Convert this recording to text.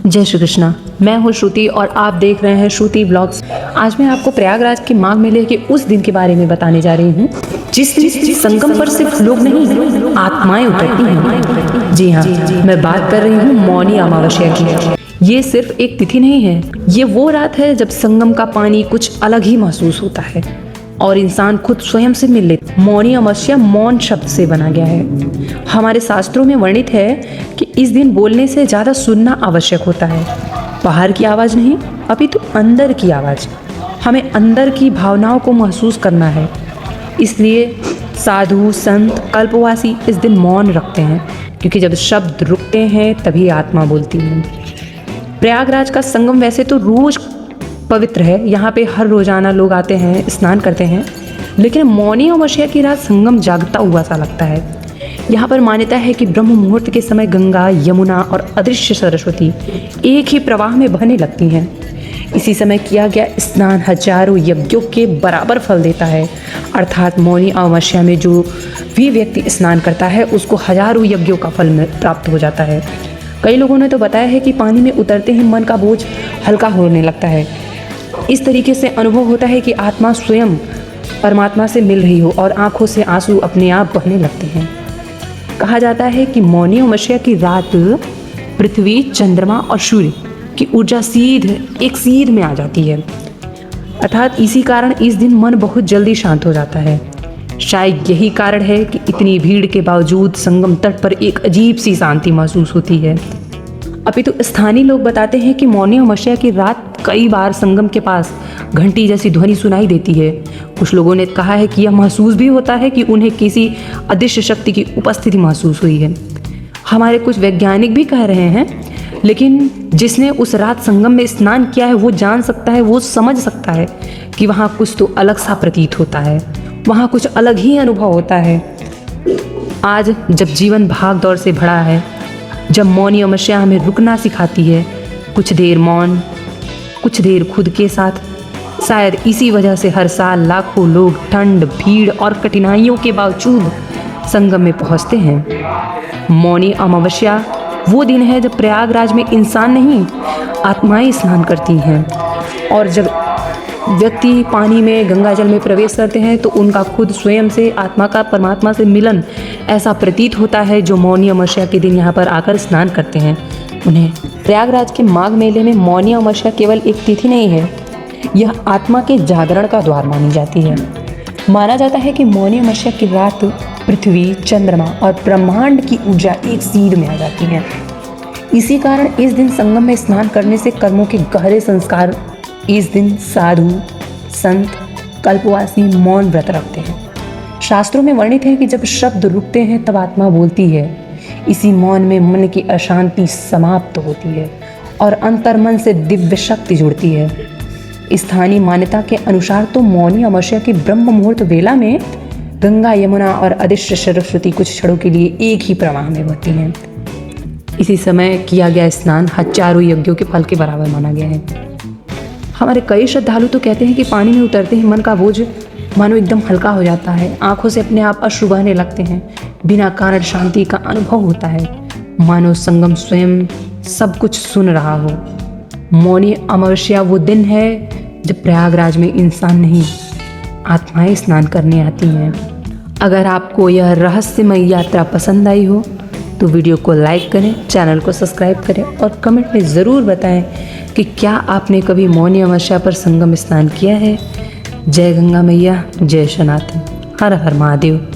जय श्री कृष्णा। मैं हूँ श्रुति और आप देख रहे हैं श्रुति ब्लॉग्स। आज मैं आपको प्रयागराज के माघ मेले के उस दिन के बारे में बताने जा रही हूँ जिस दिन संगम पर सिर्फ लोग नहीं आत्माएं उतरती हैं। जी हाँ, मैं बात कर रही हूँ मौनी अमावस्या की। ये सिर्फ एक तिथि नहीं है, ये वो रात है जब संगम का पानी कुछ अलग ही महसूस होता है और इंसान खुद स्वयं से मिल लेता। मौनी अमावस्या मौन शब्द से बना गया है। हमारे शास्त्रों में वर्णित है कि इस दिन बोलने से ज़्यादा सुनना आवश्यक होता है। बाहर की आवाज़ नहीं, अपितु अंदर की आवाज़। हमें अंदर की भावनाओं को महसूस करना है। इसलिए साधु संत कल्पवासी इस दिन मौन रखते हैं, क्योंकि जब शब्द रुकते हैं तभी आत्मा बोलती है। प्रयागराज का संगम वैसे तो रोज पवित्र है, यहाँ पे हर रोजाना लोग आते हैं, स्नान करते हैं, लेकिन मौनी अमावस्या की रात संगम जागता हुआ सा लगता है। यहाँ पर मान्यता है कि ब्रह्म मुहूर्त के समय गंगा, यमुना और अदृश्य सरस्वती एक ही प्रवाह में बहने लगती हैं। इसी समय किया गया स्नान हजारों यज्ञों के बराबर फल देता है। अर्थात मौनी अमावस्या में जो भी व्यक्ति स्नान करता है उसको हजारों यज्ञों का फल प्राप्त हो जाता है। कई लोगों ने तो बताया है कि पानी में उतरते ही मन का बोझ हल्का होने लगता है। इस तरीके से अनुभव होता है कि आत्मा स्वयं परमात्मा से मिल रही हो और आंखों से आंसू अपने आप बहने लगते हैं। कहा जाता है कि मौनी अमावस्या की रात पृथ्वी, चंद्रमा और सूर्य की ऊर्जा एक सीध में आ जाती है। अर्थात इसी कारण इस दिन मन बहुत जल्दी शांत हो जाता है। शायद यही कारण है कि इतनी भीड़ के बावजूद संगम तट पर एक अजीब सी शांति महसूस होती है। अपितु स्थानीय लोग बताते हैं कि मौनी अमावस्या की रात कई बार संगम के पास घंटी जैसी ध्वनि सुनाई देती है। कुछ लोगों ने कहा है कि यह महसूस भी होता है कि उन्हें किसी अदृश्य शक्ति की उपस्थिति महसूस हुई है। हमारे कुछ वैज्ञानिक भी कह रहे हैं, लेकिन जिसने उस रात संगम में स्नान किया है वो जान सकता है, वो समझ सकता है कि वहाँ कुछ तो अलग सा प्रतीत होता है, वहाँ कुछ अलग ही अनुभव होता है। आज जब जीवन भाग दौड़ से भरा है, जब मौनी अमावस्या हमें रुकना सिखाती है, कुछ देर मौन, कुछ देर खुद के साथ, शायद इसी वजह से हर साल लाखों लोग ठंड, भीड़ और कठिनाइयों के बावजूद संगम में पहुंचते हैं। मौनी अमावस्या वो दिन है जब प्रयागराज में इंसान नहीं, आत्माएं स्नान करती हैं। और जब व्यक्ति पानी में, गंगा जल में प्रवेश करते हैं तो उनका खुद स्वयं से आत्मा का परमात्मा से मिलन ऐसा प्रतीत होता है। जो मौनी अमावस्या के दिन यहाँ पर आकर स्नान करते हैं उन्हें प्रयागराज के माघ मेले में मौनी अमावस्या केवल एक तिथि नहीं है, यह आत्मा के जागरण का द्वार मानी जाती है। माना जाता है कि मौनी अमावस्या की रात पृथ्वी, चंद्रमा और ब्रह्मांड की ऊर्जा एक सीध में आ जाती है। इसी कारण इस दिन संगम में स्नान करने से कर्मों के गहरे संस्कार। इस दिन साधु संत कल्पवासी मौन व्रत रखते हैं। शास्त्रों में वर्णित है कि जब शब्द रुकते हैं तब आत्मा बोलती है। इसी मौन में मन की अशांति समाप्त होती है और अंतर्मन से दिव्य शक्ति जुड़ती है। स्थानीय मान्यता के अनुसार तो मौनी अमावस्या की ब्रह्म मुहूर्त वेला में गंगा, यमुना और अदृश्य सरस्वती कुछ क्षणों के लिए एक ही प्रवाह में बहती हैं। इसी समय किया गया स्नान हजारों यज्ञों के फल के बराबर माना गया है। हमारे कई श्रद्धालु तो कहते हैं कि पानी में उतरते ही मन का बोझ मानो एकदम हल्का हो जाता है, आंखों से अपने आप अश्रु बहने लगते हैं, बिना कारण शांति का अनुभव होता है, मानो संगम स्वयं सब कुछ सुन रहा हो। मौनी अमावस्या वो दिन है जब प्रयागराज में इंसान नहीं, आत्माएं स्नान करने आती हैं। अगर आपको यह रहस्यमय यात्रा पसंद आई हो तो वीडियो को लाइक करें, चैनल को सब्सक्राइब करें और कमेंट में ज़रूर बताएं कि क्या आपने कभी मौनी अमावस्या पर संगम स्नान किया है। जय गंगा मैया, जय सनातन, हर हर महादेव।